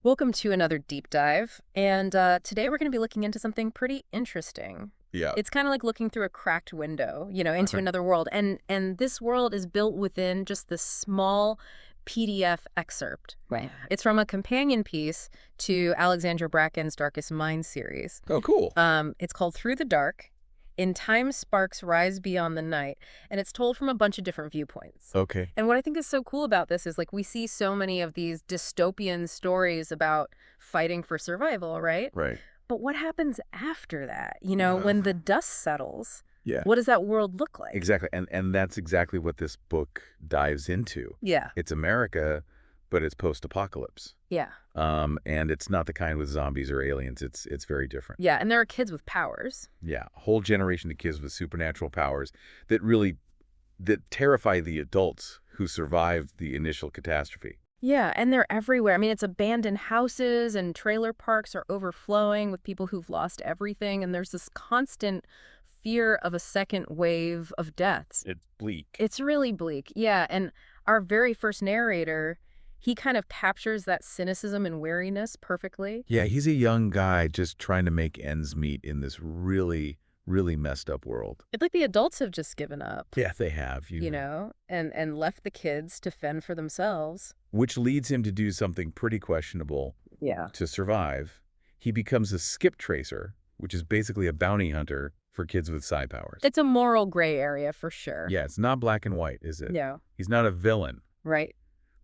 Welcome to another deep dive. And today we're going to be looking into something pretty interesting. Yeah. It's kind of like looking through a cracked window, into another world. And this world is built within just this small PDF excerpt. Right. It's from a companion piece to Alexandra Bracken's Darkest Mind series. Oh, cool. It's called Through the Dark. In Time Sparks Rise Beyond the Night, and it's told from a bunch of different viewpoints. Okay. And what I think is so cool about this is, like, we see so many of these dystopian stories about fighting for survival, right? Right. But what happens after that? When the dust settles, Yeah. what does that world look like? Exactly. And that's exactly what this book dives into. Yeah. It's America, but it's post-apocalypse. Yeah. And it's not the kind with zombies or aliens. It's very different. Yeah, and there are kids with powers. Yeah. A whole generation of kids with supernatural powers that terrify the adults who survived the initial catastrophe. Yeah, and they're everywhere. I mean, it's abandoned houses and trailer parks are overflowing with people who've lost everything, and there's this constant fear of a second wave of deaths. It's bleak. It's really bleak, yeah. And our very first narrator, he kind of captures that cynicism and weariness perfectly. Yeah, he's a young guy just trying to make ends meet in this really, really messed up world. It's like the adults have just given up. Yeah, they have. And left the kids to fend for themselves. Which leads him to do something pretty questionable. Yeah. To survive. He becomes a skip tracer, which is basically a bounty hunter for kids with psi powers. It's a moral gray area for sure. Yeah, it's not black and white, is it? No. He's not a villain. Right.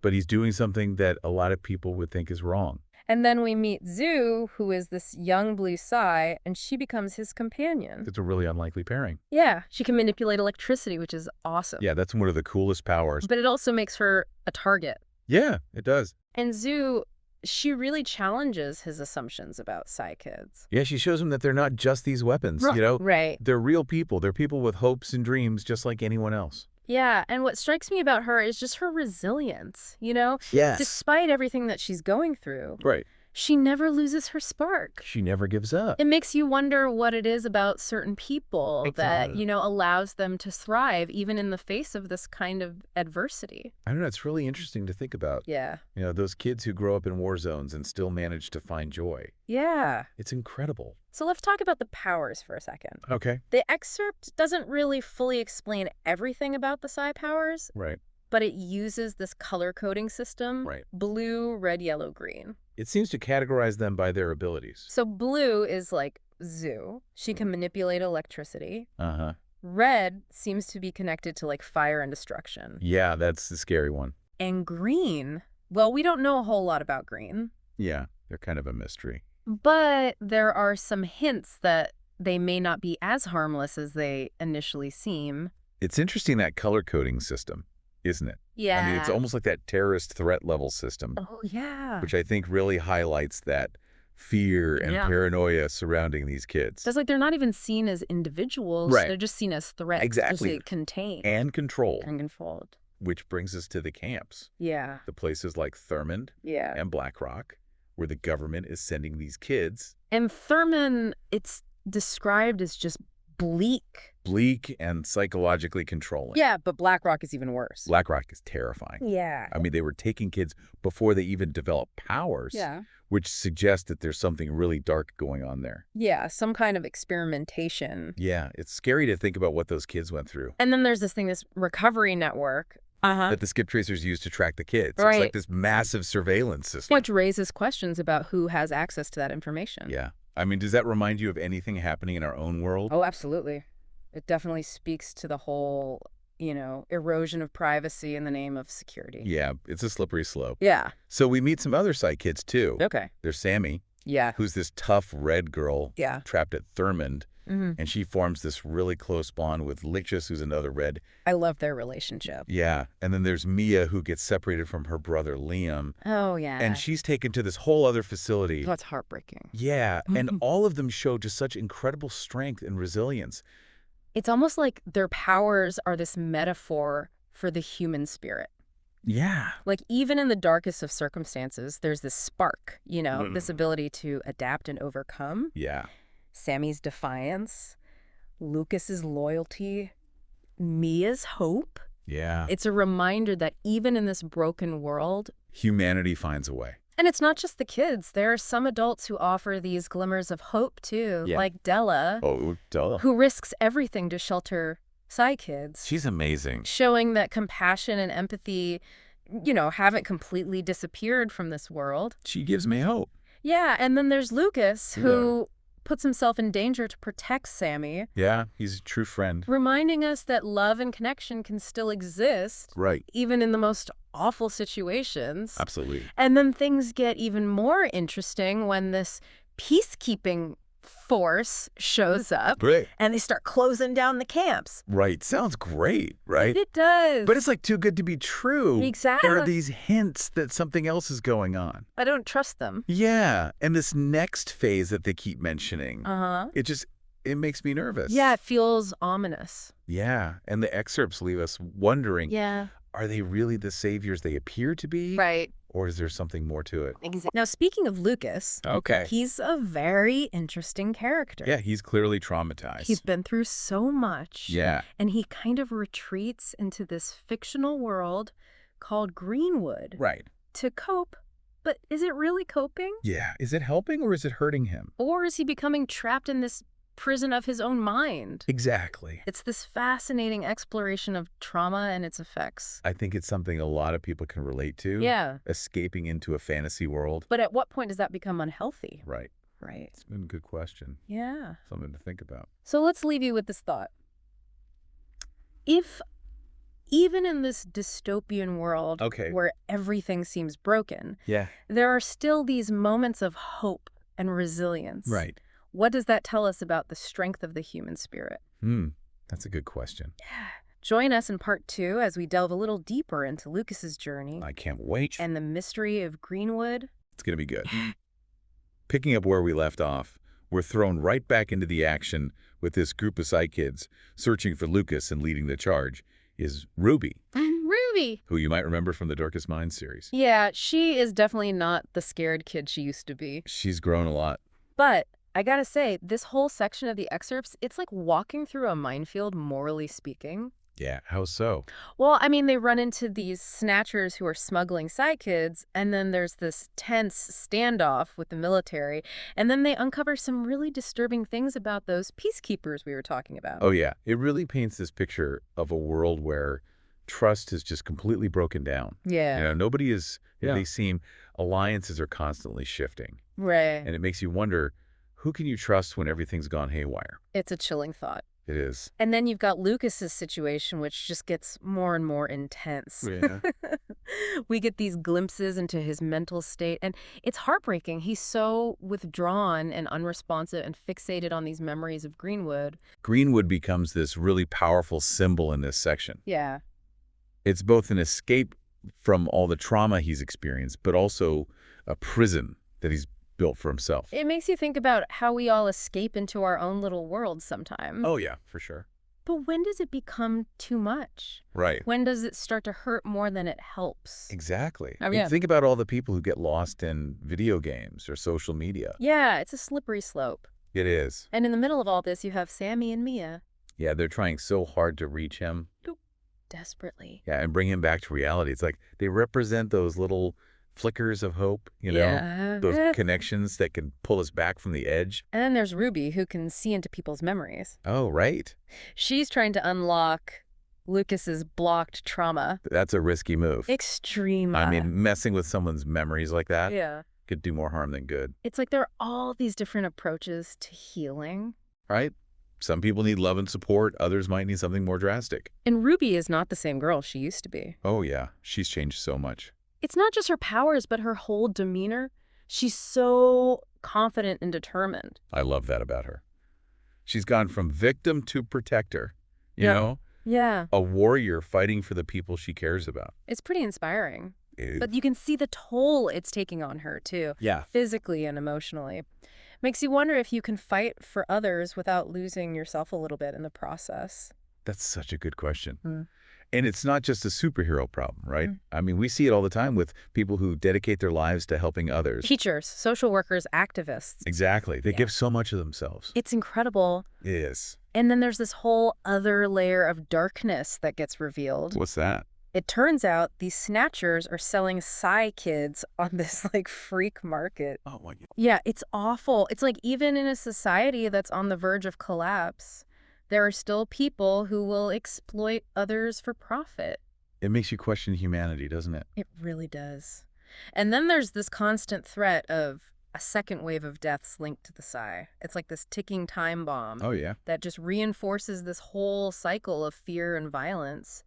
But he's doing something that a lot of people would think is wrong. And then we meet Zoo, who is this young blue psi, and she becomes his companion. It's a really unlikely pairing. Yeah, she can manipulate electricity, which is awesome. Yeah, that's one of the coolest powers. But it also makes her a target. Yeah, it does. And Zoo, she really challenges his assumptions about psi kids. Yeah, she shows him that they're not just these weapons, Right. They're real people. They're people with hopes and dreams just like anyone else. Yeah, and what strikes me about her is just her resilience, Yes. Despite everything that she's going through. Right. She never loses her spark. She never gives up. It makes you wonder what it is about certain people that, allows them to thrive even in the face of this kind of adversity. I don't know. It's really interesting to think about. Yeah. Those kids who grow up in war zones and still manage to find joy. Yeah. It's incredible. So let's talk about the powers for a second. Okay. The excerpt doesn't really fully explain everything about the psi powers. Right. But it uses this color coding system. Right. Blue, red, yellow, green. It seems to categorize them by their abilities. So blue is like Zoo. She can manipulate electricity. Uh-huh. Red seems to be connected to like fire and destruction. Yeah, that's the scary one. And green, well, we don't know a whole lot about green. Yeah, they're kind of a mystery. But there are some hints that they may not be as harmless as they initially seem. It's interesting, that color coding system, isn't it? Yeah. I mean, it's almost like that terrorist threat level system. Oh, yeah. Which I think really highlights that fear and paranoia surrounding these kids. It's like they're not even seen as individuals. Right. They're just seen as threats. Exactly. Just contained. And controlled. And controlled. Which brings us to the camps. Yeah. The places like Thurmond and Black Rock, where the government is sending these kids. And Thurmond, it's described as just bleak. Bleak and psychologically controlling. Yeah, but Black Rock is even worse. Black Rock is terrifying. Yeah. I mean, they were taking kids before they even developed powers. Yeah. Which suggests that there's something really dark going on there. Yeah, some kind of experimentation. Yeah, it's scary to think about what those kids went through. And then there's this recovery network. That the skip tracers use to track the kids. Right. It's like this massive surveillance system. Which raises questions about who has access to that information. Yeah. I mean, does that remind you of anything happening in our own world? Oh, absolutely. It definitely speaks to the whole, erosion of privacy in the name of security. Yeah, it's a slippery slope. Yeah. So we meet some other psych kids, too. Okay. There's Sammy. Yeah. Who's this tough red girl trapped at Thurmond. Mm-hmm. And she forms this really close bond with Lichus, who's another red. I love their relationship. Yeah. And then there's Mia, who gets separated from her brother, Liam. Oh, yeah. And she's taken to this whole other facility. That's heartbreaking. Yeah. And all of them show just such incredible strength and resilience. It's almost like their powers are this metaphor for the human spirit. Yeah. Like, even in the darkest of circumstances, there's this spark, this ability to adapt and overcome. Yeah. Sammy's defiance, Lucas's loyalty, Mia's hope. Yeah. It's a reminder that even in this broken world, humanity finds a way. And it's not just the kids. There are some adults who offer these glimmers of hope, too, Yeah. like Della, Oh, duh. who risks everything to shelter Psy kids, She's amazing. showing that compassion and empathy, haven't completely disappeared from this world. She gives me hope. Yeah, and then there's Lucas, who puts himself in danger to protect Sammy, Yeah, he's a true friend. reminding us that love and connection can still exist, Right. even in the most awful situations. Absolutely. And then things get even more interesting when this peacekeeping force shows up Great. and they start closing down the camps. Right. Sounds great, right? It does. But it's like too good to be true. Exactly. There are these hints that something else is going on. I don't trust them. Yeah. And this next phase that they keep mentioning, Uh-huh. it makes me nervous. Yeah, it feels ominous. Yeah. And the excerpts leave us wondering, Yeah. are they really the saviors they appear to be? Right. Or is there something more to it? Exactly. Now, speaking of Lucas, Okay. he's a very interesting character. Yeah, he's clearly traumatized. He's been through so much. Yeah. And he kind of retreats into this fictional world called Greenwood Right. to cope. But is it really coping? Yeah. Is it helping or is it hurting him? Or is he becoming trapped in this prison of his own mind? Exactly. It's this fascinating exploration of trauma and its effects. I think it's something a lot of people can relate to. Yeah. Escaping into a fantasy world. But at what point does that become unhealthy? Right. Right. It's been a good question. Yeah. Something to think about. So let's leave you with this thought. If even in this dystopian world where everything seems broken, Yeah. there are still these moments of hope and resilience. Right. What does that tell us about the strength of the human spirit? That's a good question. Join us in part 2 as we delve a little deeper into Lucas's journey I can't wait. and the mystery of Greenwood. It's going to be good. Picking up where we left off, we're thrown right back into the action with this group of Psy kids searching for Lucas, and leading the charge is Ruby, Ruby! who you might remember from the Darkest Minds series. Yeah, she is definitely not the scared kid she used to be. She's grown a lot. But I gotta say, this whole section of the excerpts, it's like walking through a minefield, morally speaking. Yeah, how so? Well, I mean, they run into these snatchers who are smuggling Psy kids, and then there's this tense standoff with the military, and then they uncover some really disturbing things about those peacekeepers we were talking about. Oh, yeah. It really paints this picture of a world where trust is just completely broken down. Yeah. Nobody is, they seem, alliances are constantly shifting. Right. And it makes you wonder, who can you trust when everything's gone haywire? It's a chilling thought. It is. And then you've got Lucas's situation, which just gets more and more intense. Yeah. We get these glimpses into his mental state, and it's heartbreaking. He's so withdrawn and unresponsive and fixated on these memories of Greenwood. Greenwood becomes this really powerful symbol in this section. Yeah. It's both an escape from all the trauma he's experienced, but also a prison that he's built for himself. It makes you think about how we all escape into our own little world sometime. Oh, yeah, for sure. But when does it become too much? Right. When does it start to hurt more than it helps? Exactly. I mean, Think about all the people who get lost in video games or social media. Yeah, it's a slippery slope. It is. And in the middle of all this, you have Sammy and Mia. Yeah, they're trying so hard to reach him. Desperately. Yeah, and bring him back to reality. It's like they represent those little flickers of hope, Yeah. those connections that can pull us back from the edge. And then there's Ruby, who can see into people's memories. Oh, right. She's trying to unlock Lucas's blocked trauma. That's a risky move. Extreme. I mean, messing with someone's memories like that Yeah. could do more harm than good, It's like there are all these different approaches to healing. right? Some people need love and support. Others might need something more drastic. And Ruby is not the same girl she used to be. Oh, yeah. She's changed so much. It's not just her powers, but her whole demeanor. She's so confident and determined. I love that about her. She's gone from victim to protector, you Yeah. know? Yeah. A warrior fighting for the people she cares about. It's pretty inspiring. It- But you can see the toll it's taking on her, too. Yeah. Physically and emotionally. Makes you wonder if you can fight for others without losing yourself a little bit in the process. That's such a good question. Mm. And it's not just a superhero problem, right? Mm. I mean, we see it all the time with people who dedicate their lives to helping others. Teachers, social workers, activists. Exactly. They Yeah. give so much of themselves. It's incredible. It is. And then there's this whole other layer of darkness that gets revealed. What's that? It turns out these snatchers are selling Psy kids on this like freak market. Oh my God. Yeah, it's awful. It's like even in a society that's on the verge of collapse, there are still people who will exploit others for profit. It makes you question humanity, doesn't it? It really does. And then there's this constant threat of a second wave of deaths linked to the Psy. It's like this ticking time bomb Oh yeah. that just reinforces this whole cycle of fear and violence.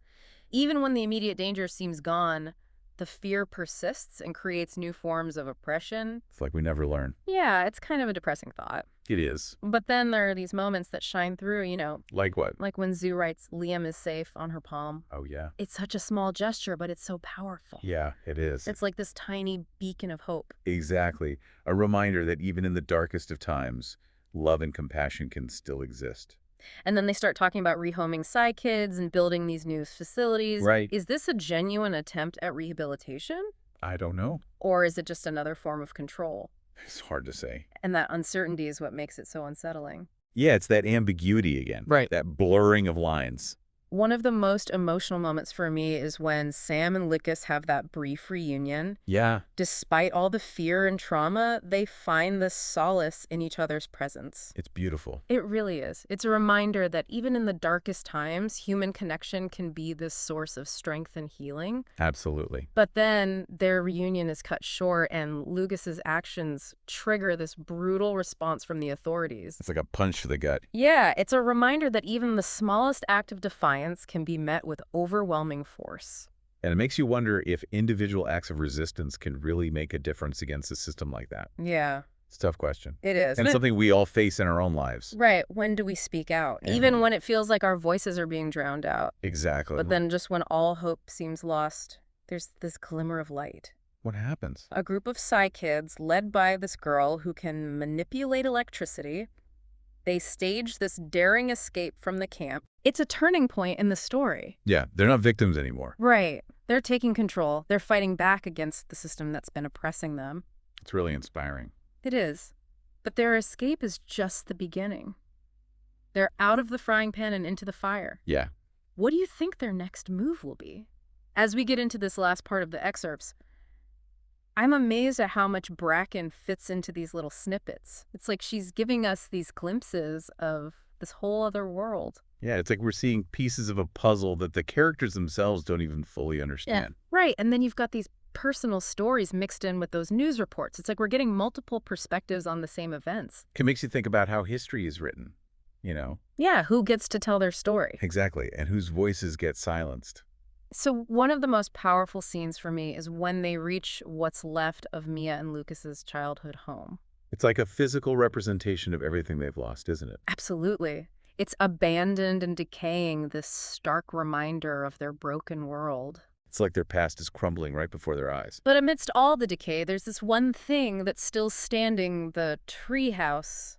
Even when the immediate danger seems gone, the fear persists and creates new forms of oppression. It's like we never learn. Yeah, it's kind of a depressing thought. It is. But then there are these moments that shine through, Like what? like when Zoo writes Liam is safe on her palm. Oh yeah. It's such a small gesture, but it's so powerful. Yeah, it is. It's like this tiny beacon of hope. Exactly. A reminder that even in the darkest of times, love and compassion can still exist. And then they start talking about rehoming Psy kids and building these new facilities. Right. Is this a genuine attempt at rehabilitation? I don't know. Or is it just another form of control? It's hard to say. And that uncertainty is what makes it so unsettling. Yeah, it's that ambiguity again. Right. That blurring of lines. One of the most emotional moments for me is when Sam and Lucas have that brief reunion. Yeah. Despite all the fear and trauma, they find this solace in each other's presence. It's beautiful. It really is. It's a reminder that even in the darkest times, human connection can be this source of strength and healing. Absolutely. But then their reunion is cut short, and Lucas's actions trigger this brutal response from the authorities. It's like a punch to the gut. Yeah, it's a reminder that even the smallest act of defiance can be met with overwhelming force. And it makes you wonder if individual acts of resistance can really make a difference against a system like that. Yeah, It's a tough question. it is. And But- something we all face in our own lives. right, when do we speak out? Yeah. Even when it feels like our voices are being drowned out. Exactly. But then just when all hope seems lost, there's this glimmer of light. What happens? A group of Psy kids led by this girl who can manipulate electricity. They stage this daring escape from the camp. It's a turning point in the story. Yeah, they're not victims anymore. Right. They're taking control. They're fighting back against the system that's been oppressing them. It's really inspiring. It is. But their escape is just the beginning. They're out of the frying pan and into the fire. Yeah. What do you think their next move will be? As we get into this last part of the excerpts, I'm amazed at how much Bracken fits into these little snippets. It's like she's giving us these glimpses of this whole other world. Yeah, it's like we're seeing pieces of a puzzle that the characters themselves don't even fully understand. Right. And then you've got these personal stories mixed in with those news reports. It's like we're getting multiple perspectives on the same events. It makes you think about how history is written, you know? Yeah, who gets to tell their story? Exactly. And whose voices get silenced. So one of the most powerful scenes for me is when they reach what's left of Mia and Lucas's childhood home. It's like a physical representation of everything they've lost, isn't it? Absolutely. It's abandoned and decaying, this stark reminder of their broken world. It's like their past is crumbling right before their eyes. But amidst all the decay, there's this one thing that's still standing, the treehouse.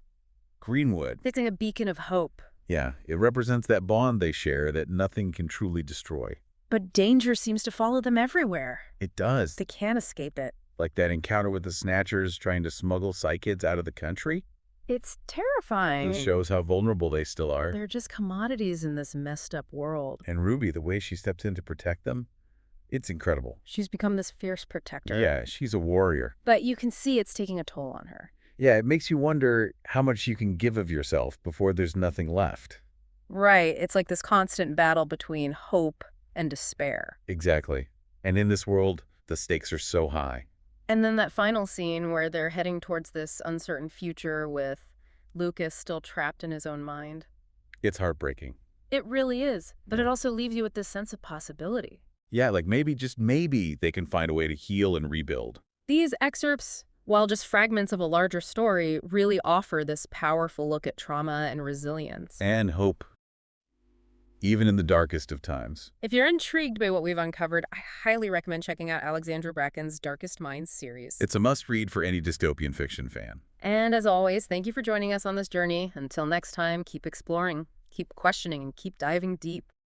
Greenwood. It's like a beacon of hope. Yeah, it represents that bond they share that nothing can truly destroy. But danger seems to follow them everywhere. It does. They can't escape it. Like that encounter with the Snatchers trying to smuggle Psy kids out of the country. It's terrifying. It shows how vulnerable they still are. They're just commodities in this messed up world. And Ruby, the way she steps in to protect them, it's incredible. She's become this fierce protector. Yeah, she's a warrior. But you can see it's taking a toll on her. Yeah, it makes you wonder how much you can give of yourself before there's nothing left. Right. It's like this constant battle between hope and despair. Exactly. And in this world, the stakes are so high. And then that final scene where they're heading towards this uncertain future with Lucas still trapped in his own mind. It's heartbreaking. It really is. But Yeah. it also leaves you with this sense of possibility. Yeah, like maybe, just maybe, they can find a way to heal and rebuild. These excerpts, while just fragments of a larger story, really offer this powerful look at trauma and resilience. And hope. Even in the darkest of times. If you're intrigued by what we've uncovered, I highly recommend checking out Alexandra Bracken's Darkest Minds series. It's a must-read for any dystopian fiction fan. And as always, thank you for joining us on this journey. Until next time, keep exploring, keep questioning, and keep diving deep.